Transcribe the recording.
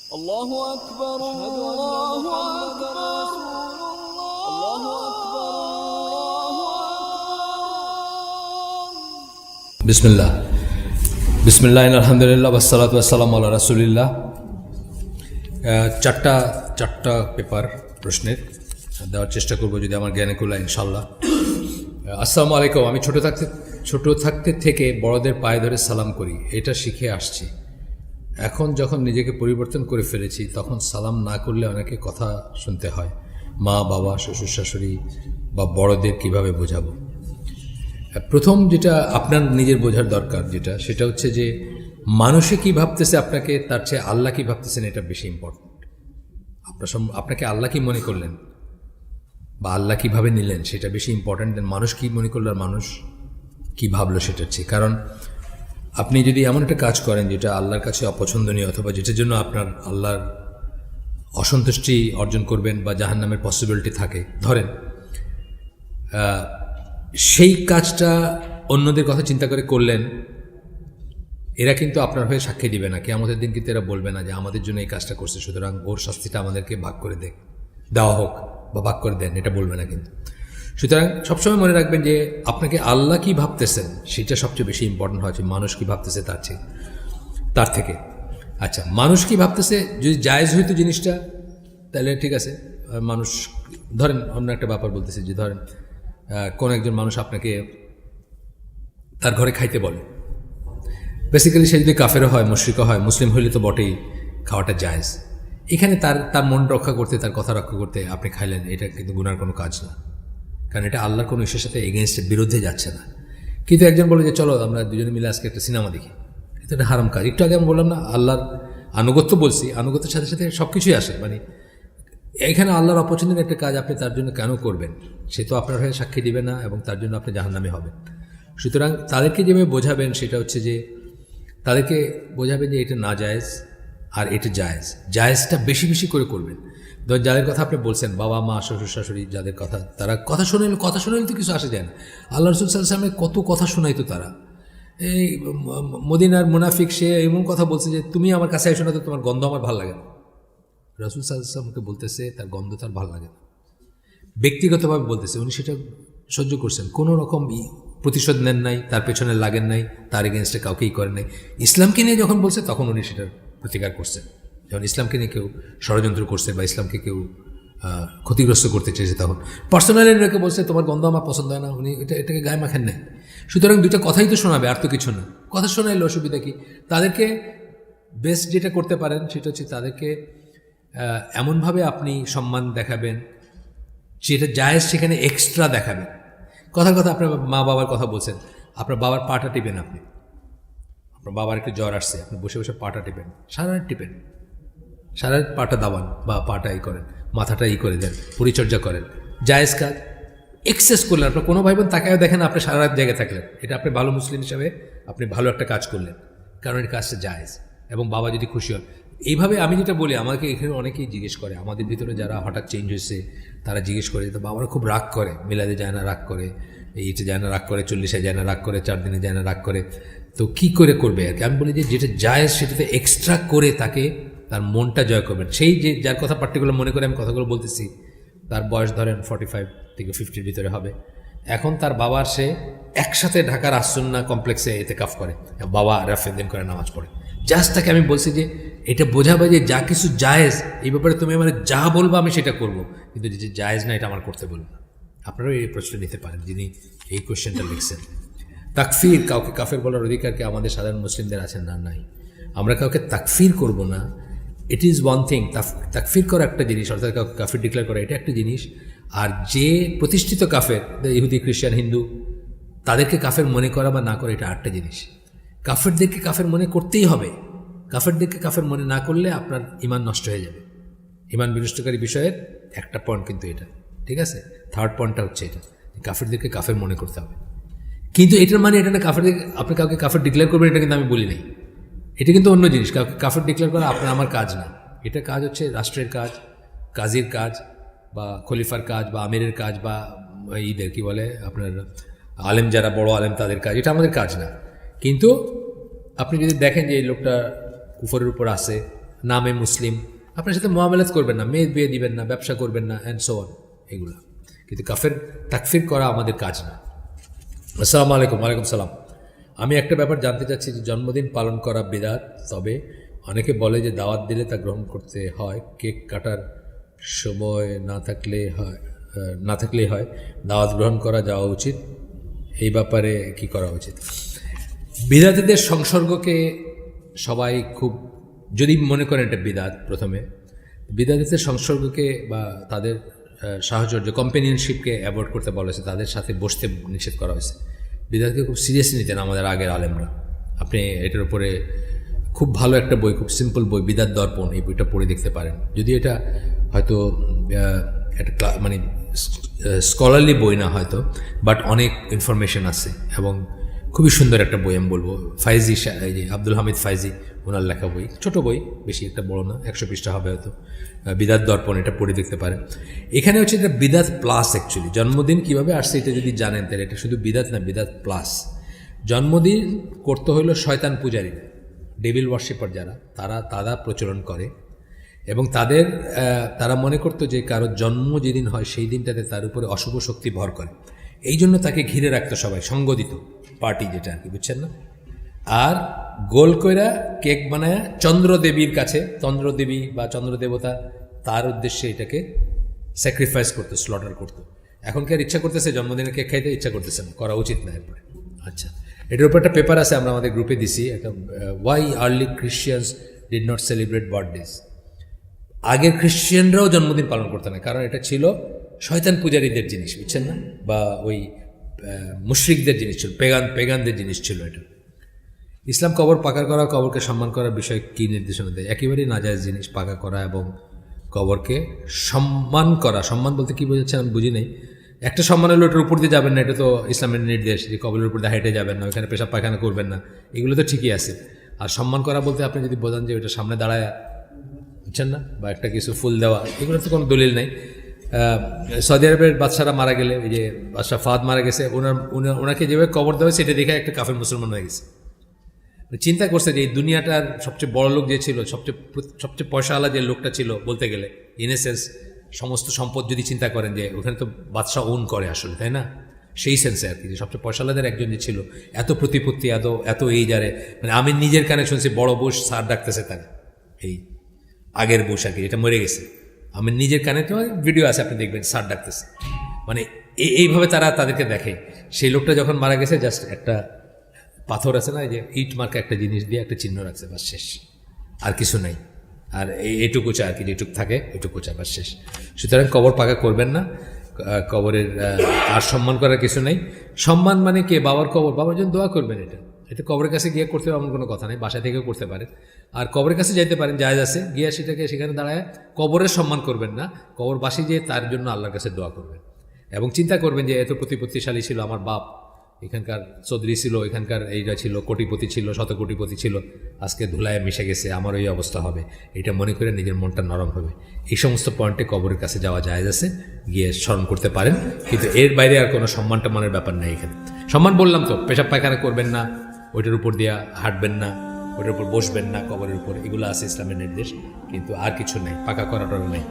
الله أكبر الله أكبر الله أكبر বিসমিল্লাহ বিসমিল্লাহ আলহামদুলিল্লাহ ওয়াসসালাতু ওয়াসসালামু আলা রাসূলিল্লাহ। চারটা পেপার প্রশ্নের দেওয়ার চেষ্টা করব যদি আমার জ্ঞানে কুলায় ইনশাআল্লাহ। আসসালামু আলাইকুম। আমি ছোট থাকতে থেকে বড়দের পায়ে ধরে সালাম করি, এটা শিখে আসছি। এখন যখন নিজেকে পরিবর্তন করে ফেলেছি তখন সালাম না করলে অনেকে কথা শুনতে হয়। মা বাবা শ্বশুর শাশুড়ি বা বড়দের কিভাবে বোঝাবো? প্রথম যেটা আপনার নিজের বোঝার দরকার সেটা হচ্ছে যে মানুষে কি ভাবতেছে আপনাকে, তার চেয়ে আল্লাহ কি ভাবতেছেন এটা বেশি ইম্পর্টেন্ট। আপনাকে আল্লাহ কি মনে করলেন বা আল্লাহ কিভাবে নিলেন সেটা বেশি ইম্পর্টেন্ট দেন মানুষ কি মনে করলো আর মানুষ কি ভাবলো সেটার চেয়ে। কারণ আপনি যদি এমন একটা কাজ করেন যেটা আল্লাহর কাছে অপছন্দনীয় অথবা যেটার জন্য আপনার আল্লাহর অসন্তুষ্টি অর্জন করবেন বা জাহান্নামের পসিবিলিটি থাকে, ধরেন সেই কাজটা অন্যদের কথা চিন্তা করে করলেন, এরা কিন্তু আপনার হয়ে সাক্ষী দিবে না। কিয়ামতের দিন কিন্তু এরা বলবে না যে আমাদের জন্য এই কাজটা করছে, সুতরাং ওর শাস্তিটা আমাদেরকে ভাগ করে দেওয়া হোক বা ভাগ করে দেন, এটা বলবে না কিন্তু। সুতরাং সবসময় মনে রাখবেন যে আপনাকে আল্লাহ কি ভাবতেছেন সেটা সবচেয়ে বেশি ইম্পর্টেন্ট হচ্ছে মানুষ কি ভাবতেছে তার থেকে। আচ্ছা, মানুষ কি ভাবতেছে যদি জায়েজ হইতো জিনিসটা তাহলে ঠিক আছে। মানুষ ধরেন অন্য একটা ব্যাপার বলতেছে যে ধরেন কোন একজন মানুষ আপনাকে তার ঘরে খাইতে বলে, বেসিক্যালি সে যদি কাফেরও হয় মুশরিকও হয়, মুসলিম হইলে তো বটেই খাওয়াটা জায়েজ। এখানে তার মন রক্ষা করতে, তার কথা রক্ষা করতে আপনি খাইলেন, এটা কিন্তু গুনার কোনো কাজ না, কারণ এটা আল্লাহর কোনো ইস্যুর সাথে এগেনস্টের বিরুদ্ধে যাচ্ছে না। কিন্তু একজন বলে যে চলো আমরা দুজনে মিলে আজকে একটা সিনেমা দেখি, এটা একটা হারাম কাজ। একটু আগে আমি বললাম না আল্লাহর আনুগত্য বলছি, আনুগত্যের সাথে সাথে সব কিছুই আসে। মানে এখানে আল্লাহর অপছন্দের একটা কাজ আপনি তার জন্য কেন করবেন? সে তো আপনার হয়ে সাক্ষী দিবে না এবং তার জন্য আপনি জাহান্নামী হবেন। সুতরাং তাদেরকে যেভাবে বোঝাবেন সেটা হচ্ছে যে তাদেরকে বোঝাবেন যে এটা না জায়েজ আর এটা জায়েজ, জায়েজটা বেশি বেশি করে করবেন। ধর যাদের কথা আপনি বলছেন বাবা মা শ্বশুর শাশুড়ি, যাদের কথা তারা কথা শোনাইলে তো কিছু আসে যায় না। আল্লাহ রাসূল সাল্লাল্লাহু আলাইহি ওয়াসাল্লামের কত কথা শোনাইতো তারা। এই মদিনার মুনাফিক সে এমন কথা বলছে যে তুমি আমার কাছে এসো না তো তোমার গন্ধ আমার ভালো লাগে না। রাসূল সাল্লাল্লাহু আলাইহি ওয়াসাল্লামকে বলতেছে তার গন্ধ তার ভালো লাগে না, ব্যক্তিগতভাবে বলতেছে। উনি সেটা সহ্য করছেন, কোনো রকম প্রতিশোধ নেন নাই, তার পেছনে লাগেন নাই, তার এগেনস্টে কাউকেই করেন নাই। ইসলামকে নিয়ে যখন বলছে তখন উনি সেটার প্রতিকার করছেন। যখন ইসলামকে নিয়ে কেউ ষড়যন্ত্র করছে বা ইসলামকে কেউ ক্ষতিগ্রস্ত করতে চেয়েছে তখন পার্সোনালি রেখে বলছে তোমার গন্ধ আমার পছন্দ হয় না, উনি এটাকে গায়ে মাখেন নাই। সুতরাং দুইটা কথাই তো শোনাবে, আর তো কিছু না। কথা শোনাইলে অসুবিধা কি? তাদেরকে বেস্ট যেটা করতে পারেন সেটা হচ্ছে তাদেরকে এমনভাবে আপনি সম্মান দেখাবেন যেটা জায়েজ সেখানে এক্সট্রা দেখাবেন। কথার কথা আপনার মা বাবার কথা বলছেন, আপনার বাবার পাটা টিপেন, আপনি আপনার বাবার একটু জ্বর আসছে, আপনি বসে বসে পাটা টিপেন, সারা রাত টিপেন, সারা রাত পাটা দাবান বা পাটা করেন, মাথাটা করে দেন, পরিচর্যা করেন, জায়েজ কাজ। এক্সেস করলেন, আপনার কোনো ভাই বোন তাকেও দেখেন আপনি সারা রাত জায়গায় থাকলেন, এটা আপনি ভালো মুসলিম হিসাবে আপনি ভালো একটা কাজ করলেন, কারণ এই কাজটা জায়েজ এবং বাবা যদি খুশি হন। এইভাবে আমি যেটা বলি, আমাকে এখানে অনেকেই জিজ্ঞেস করে, আমাদের ভিতরে যারা হঠাৎ চেঞ্জ হয়েছে তারা জিজ্ঞেস করে, তো বাবারা খুব রাগ করে, মিলাদে যায় না রাগ করে, এইটা যায় না রাগ করে, 40-এ যায় না রাগ করে, 4 দিনে যায় না রাগ করে, তো কি করে করবে আর কি? আমি বলি যে যেটা জায়েজ সেটাতে এক্সট্রা করে তাকে তার মনটা জয় করবেন। সেই যে যার কথা পার্টিকুলার মনে করে আমি কথাগুলো বলতেছি, তার বয়স ধরেন 45 থেকে 50-র ভিতরে হবে। এখন তার বাবার সে একসাথে ঢাকার আসন্না কমপ্লেক্সে এতেকাফ করে, বাবা রাফেদিন করে নামাজ পড়ে। জাস্ট তাকে আমি বলছি যে এটা বোঝাবে যে যা কিছু জায়েজ এই ব্যাপারে তুমি আমার যা বলবো আমি সেটা করব, কিন্তু যে জায়েজ না এটা আমার করতে বলবো না। আপনারাও এই প্রশ্ন নিতে পারেন যিনি এই কোয়েশ্চেনটা লিখছেন। তাকফির, কাউকে কাফের বলার অধিকার কি আমাদের সাধারণ মুসলিমদের আছেন? না, নাই। আমরা কাউকে তাকফির করব না, ইট ইজ ওয়ান থিং। তাকফির করা একটা জিনিস, অর্থাৎ কাউকে কাফির ডিক্লেয়ার করা এটা একটা জিনিস। আর যে প্রতিষ্ঠিত কাফের, ইহুদি খ্রিস্টান হিন্দু, তাদেরকে কাফের মনে করা বা না করা এটা আরেকটা জিনিস। কাফেরদেরকে কাফের মনে করতেই হবে। কাফেরদেরকে কাফের মনে না করলে আপনার ইমান নষ্ট হয়ে যাবে। ইমান বিনষ্টকারী বিষয়ের একটা পয়েন্ট কিন্তু এটা, ঠিক আছে? থার্ড পয়েন্টটা হচ্ছে এটা, কাফেরদেরকে কাফের মনে করতে হবে। কিন্তু এটার মানে এটা না কাফেরদেরকে আপনি কাউকে কাফের ডিক্লেয়ার করবেন, এটা কিন্তু আমি বলি নাই। এটা কিন্তু অন্য জিনিস। কাউকে কাফের ডিক্লেয়ার করা আপনার আমার কাজ না। এটা কাজ হচ্ছে রাষ্ট্রের কাজ, কাজীর কাজ বা খলিফার কাজ বা আমিরের কাজ বা ঈদের কি বলে আপনার আলেম, যারা বড় আলেম তাদের কাজ, এটা আমাদের কাজ না। কিন্তু আপনি যদি দেখেন যে এই লোকটা কুফরের উপর আসে, নামে মুসলিম, আপনার সাথে মোয়ামেলাত করবেন না, মেয়ে বিয়ে দিবেন না, ব্যবসা করবেন না, অ্যান্ড সো অন, এগুলো। কিন্তু কাফের তাকফির করা আমাদের কাজ না। আসসালামু আলাইকুম। ওয়ালাইকুম সালাম। আমি একটা ব্যাপার জানতে চাচ্ছি যে জন্মদিন পালন করা বিদআত, তবে অনেকে বলে যে দাওয়াত দিলে তা গ্রহণ করতে হয়, কেক কাটার সময় না থাকলেই হয়, দাওয়াত গ্রহণ করা যাওয়া উচিত, এই ব্যাপারে কি করা উচিত? বিদআতীদের সংসর্গকে সবাই খুব, যদি মনে করেন এটা বিদআত, প্রথমে বিদআতীদের সংসর্গকে বা তাদের সাহচর্য কম্পেনিয়নশিপকে অ্যাভয়েড করতে বলা হয়েছে, তাদের সাথে বসতে নিষেধ করা হয়েছে। বিদআতকে খুব সিরিয়াসলি নিতেন আমাদের আগের আলেমরা। আপনি এটার উপরে খুব ভালো একটা বই, খুব সিম্পল বই, বিদআত দর্পণ, এই বইটা পড়ে দেখতে পারেন। যদি এটা হয়তো একটা মানে স্কলারলি বই না হয়তো, বাট অনেক ইনফরমেশন আছে এবং খুবই সুন্দর একটা বই। আমি বলবো ফাইজি, এই যে আব্দুল হামিদ ফাইজি, ওনার লেখা বই, ছোট বই, বেশি একটা বড় না, 100 পৃষ্ঠা হবে হয়তো, বিদআত দর্পণ, এটা পড়ে দেখতে পারেন। এখানে হচ্ছে এটা বিদআত প্লাস। অ্যাকচুয়ালি জন্মদিন কীভাবে আসছে এটা যদি জানেন তাহলে এটা শুধু বিদআত না, বিদআত প্লাস। জন্মদিন করতে হইল শয়তান পূজারী, ডেভিল ওয়ার্শিপার যারা, তারা প্রচলন করে এবং তারা মনে করতো যে কারোর জন্ম যেদিন হয় সেই দিনটাতে তার উপরে অশুভ শক্তি ভর করে, এই জন্য তাকে ঘিরে রাখতো সবাই, সঙ্গ দিত, পার্টি যেটা আর কি, বুঝছেন না? আর গোল কইরা কেক বানায় চন্দ্রদেবীর কাছে, চন্দ্রদেবী বা চন্দ্রদেবতা, তার উদ্দেশ্যে এটাকে স্যাক্রিফাইস করতো, স্লটার করতো। এখনকার ইচ্ছা করতেছে জন্মদিনের কেক খাইতে, ইচ্ছা করতেছে না, করা উচিত না এরপরে। আচ্ছা, এটার উপর একটা পেপার আছে, আমরা আমাদের গ্রুপে দিছি, একটা why early Christians did not celebrate birthdays. আগের খ্রিশ্চিয়ানরাও জন্মদিন পালন করতো না, কারণ এটা ছিল শয়তান পূজারীদের জিনিস, বুঝছেন না, বা ওই মুশরিকদের জিনিস ছিল, পেগানদের জিনিস ছিল এটা। ইসলাম কবর পাকা করা, কবরকে সম্মান করার বিষয়ে কী নির্দেশনা দেয়? একেবারেই নাজায়েজ জিনিস পাকা করা এবং কবরকে সম্মান করা। সম্মান বলতে কী বোঝাচ্ছেন আমি বুঝি নেই। একটা সম্মান হলো ওটার উপর দিয়ে যাবেন না, এটা তো ইসলামের নির্দেশ যে কবরের উপর দিয়ে হেঁটে যাবেন না, ওইখানে পেশাব পায়খানা করবেন না, এগুলো তো ঠিকই আছে। আর সম্মান করা বলতে আপনি যদি বোঝান যে ওইটা সামনে দাঁড়ায়, বুঝছেন না, বা একটা কিছু ফুল দেওয়া, এগুলো তো কোনো দলিল নেই। সৌদি আরবের বাদশারা মারা গেলে, এই যে বাদশাহ ফাহাদ মারা গেছে, ওনাকে যেভাবে কবর দেওয়া সেটা দেখে একটা কাফের মুসলমান হয়ে গেছে। চিন্তা করছে যে এই দুনিয়াটার সবচেয়ে বড় লোক যে ছিল, সবচেয়ে পয়সাওয়ালা যে লোকটা ছিল বলতে গেলে, ইনেসেন্স সমস্ত সম্পদ যদি চিন্তা করেন যে ওখানে তো বাদশাহ ওন করে আসলে, তাই না, সেই সেন্সে আর কি, যে সবচেয়ে পয়সাওয়ালাদের একজন যে ছিল, এত প্রতিপত্তি, এত এই যারে, মানে আমি নিজের কানে শুনছি বড় বুশ স্যার ডাকতেছে তাকে, এই আগের বুশ আর কি, এটা মরে গেছে, আমি নিজের কানে তো ভিডিও আছে, আপনি দেখবেন স্যার ডাকতেছে, মানে এইভাবে তারা তাদেরকে দেখে। সেই লোকটা যখন মারা গেছে জাস্ট একটা পাথর আছে না, যে ইট মার্কা একটা জিনিস দিয়ে একটা চিহ্ন রাখছে, বাস শেষ, আর কিছু নাই। আর এইটুকু চা আর কি, যেটুকু থাকে ওইটুকু চা, বাস শেষ। সুতরাং কবর পাকা করবেন না, কবরের আর সম্মান করার কিছু নেই। সম্মান মানে কে? বাবার কবর, বাবার জন্য দোয়া করবেন, এটা কবরের কাছে গিয়ে করতে হবে এমন কোনো কথা নেই, বাসা থেকেও করতে পারেন। আর কবরের কাছে যাইতে পারেন, জায়েজ আছে, গিয়ে সেখানে দাঁড়ায় কবরের সম্মান করবেন না, কবরবাসী যে তার জন্য আল্লাহর কাছে দোয়া করবেন এবং চিন্তা করবেন যে এত প্রতিপত্তিশালী ছিল আমার বাপ, এখানকার চৌধুরী ছিল, এখানকার এইটা ছিল, কোটিপতি ছিল, শতকোটিপতি ছিল, আজকে ধুলায় মিশে গেছে, আমার এই অবস্থা হবে, এটা মনে করে নিজের মনটা নরম হবে। এই সমস্ত পয়েন্টে কবরের কাছে যাওয়া জায়েজ আছে, গিয়ে স্মরণ করতে পারেন, কিন্তু এর বাইরে আর কোনো সম্মান টম্মানের ব্যাপার নেই এখানে। সম্মান বললাম তো, পেশাব পায়খানা করবেন না, ওইটার উপর দিয়া হাঁটবেন না, ওইটার উপর বসবেন না, কবরের উপর, এগুলো আছে ইসলামের নির্দেশ, কিন্তু আর কিছু নেই, পাকা করাটাও নেই।